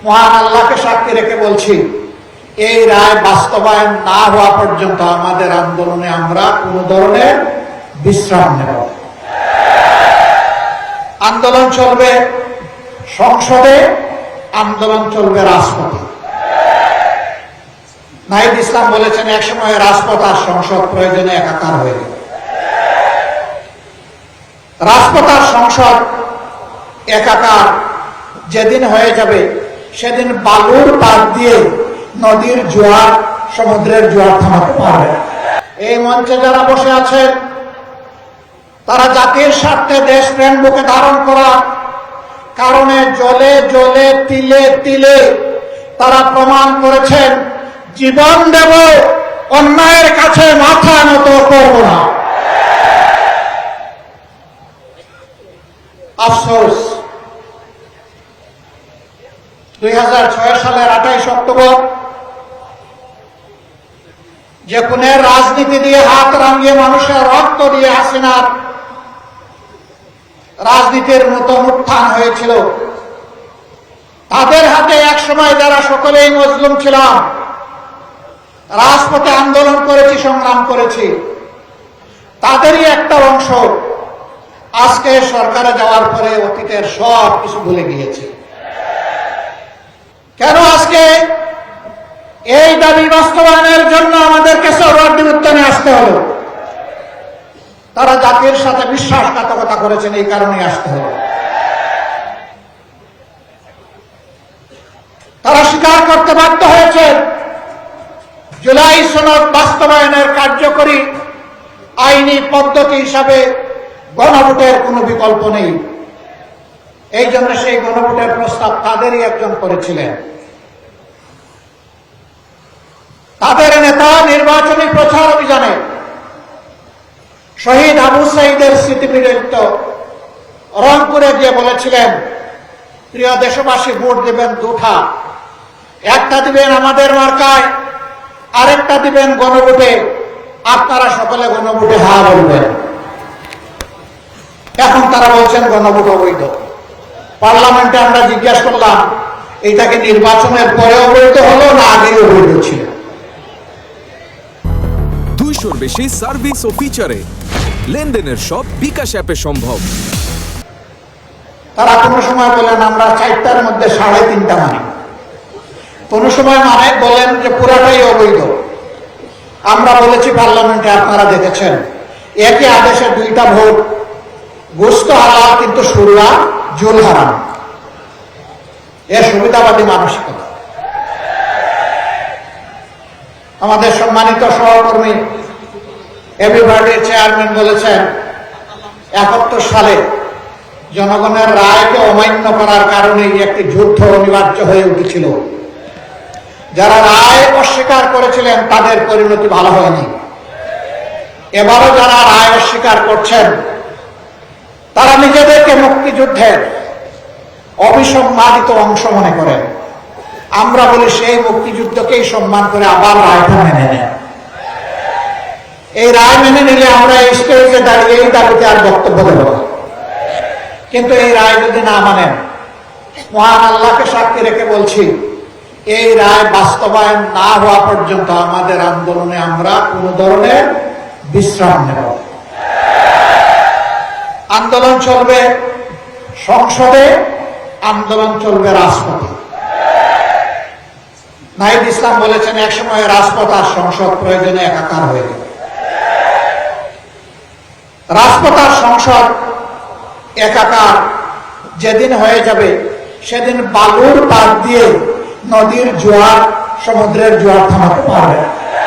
মহান আল্লাহকে সাক্ষী রেখে বলছি, এই রায় বাস্তবায়ন না হওয়া পর্যন্ত আমাদের আন্দোলনে আমরা কোন ধরনের বিশ্রাম নেব। আন্দোলন চলবে সংসদে, আন্দোলন চলবে রাজপথে। নাহিদ ইসলাম বলেছেন, একসময় রাজপথ আর সংসদ প্রয়োজনে একাকার হয়ে যাবে। রাজপথ আর সংসদ একাকার যেদিন হয়ে যাবে, সেদিন বালুর পাত দিয়ে নদীর জোয়ার, সমুদ্রের জোয়ার থামাতে পারবে। এই মঞ্চে যারা বসে আছেন, তারা জাতির স্বার্থে দেশপ্রেম বুকে ধারণ করার কারণে জ্বলে জ্বলে তিলে তিলে তারা প্রমাণ করেছেন, জীবন দেব, অন্যায়ের কাছে মাথা নত করব না। আফসোস, 2006 সালের 28 অক্টোবর যে খুনের রাজনীতি দিয়ে হাত রাঙিয়ে মানুষের রক্ত দিয়ে হাসিনার রাজনীতির নতুন উত্থান হয়েছিল, তাদের হাতে একসময় যারা সকলেই মজলুম ছিলাম, রাজপথে আন্দোলন করেছি, সংগ্রাম করেছি, তাদেরই একটা অংশ আজকে সরকারে যাওয়ার পরে অতীতের সব কিছু ভুলে গিয়েছে। কেন আজকে এই দাবি বাস্তবায়নের জন্য আমাদেরকে সরকারি উত্থানে আসতে হলো? তারা জাতির সাথে বিশ্বাসঘাতকতা করেছেন, এই কারণে আসতে হলো। তারা স্বীকার করতে বাধ্য হয়েছে, জুলাই সনদ বাস্তবায়নের কার্যকরী আইনি পদ্ধতি হিসাবে গণভোটের কোনো বিকল্প নেই। এই জন্য সেই গণভোটের প্রস্তাব তাদেরই একজন করেছিলেন। তাদের নেতা নির্বাচনী প্রচার অভিযানে শহীদ আবু সাঈদের স্মৃতিবিজড়িত রংপুরে গিয়ে বলেছিলেন, প্রিয় দেশবাসী, ভোট দেবেন দুটা, একটা দিবেন আমাদের মার্কায়, আরেকটা দিবেন গণভোটে। আপনারা সকলে গণভোটে হ্যাঁ বলবেন। এখন তারা বলছেন গণভোট অবৈধ। পার্লামেন্টে আমরা জিজ্ঞাসা করলাম, এটাকে নির্বাচনের পরে অবৈধ হলো না আগে অবৈধ ছিল? 200-র বেশি সার্ভিস ও ফিচারে লেনদেনের সব বিকাশ অ্যাপে সম্ভব। তারা কোনো সময় বলেন আমরা 4টার মধ্যে 3.5টা মানি, কোন সময় মানে বলেন যে পুরাটাই অবৈধ। আমরা বলেছি পার্লামেন্টে, আপনারা দেখেছেন, একই আদেশে 2টা ভোট, গোস্ত হালাল কিন্তু শুরুয়া জোল হারাম। এর সুবিধাবাদী মানসিকতা। আমাদের সম্মানিত সহকর্মী এবিবার্ডের চেয়ারম্যান বলেছেন, 71 সালে জনগণের রায়কে অমান্য করার কারণেই একটি যুদ্ধ অনিবার্য হয়ে উঠেছিল। যারা রায় অস্বীকার করেছিলেন তাদের পরিণতি ভালো হয়নি। এবারও যারা রায় অস্বীকার করছেন, তারা নিজেদেরকে মুক্তিযুদ্ধের অবিসম্মানিত অংশ মনে করেন। আমরা বলি, সেই মুক্তিযুদ্ধকেই সম্মান করে আবার রায়টা মেনে নেন। এই রায় মেনে নিলে আমরা এই স্টেজে দাঁড়িয়ে এই দাবিতে আর বক্তব্য দেব না। কিন্তু এই রায় যদি না মানেন, মহান আল্লাহকে সাক্ষী রেখে বলছি, এই রায় বাস্তবায়ন না হওয়া পর্যন্ত আমাদের আন্দোলনে আমরা কোন ধরনের বিশ্রাম নেব। আন্দোলন চলবে সংসদে, আন্দোলন চলবে রাজপথে। নাহিদ ইসলাম বলেছেন, একসময় রাজপথ আর সংসদ প্রয়োজনে একাকার হয়ে যাবে। রাজপথ আর সংসদ একাকার যেদিন হয়ে যাবে, সেদিন বালুর পাত দিয়ে নদীর জোয়ার, সমুদ্রের জোয়ার থামাতে পারবে না।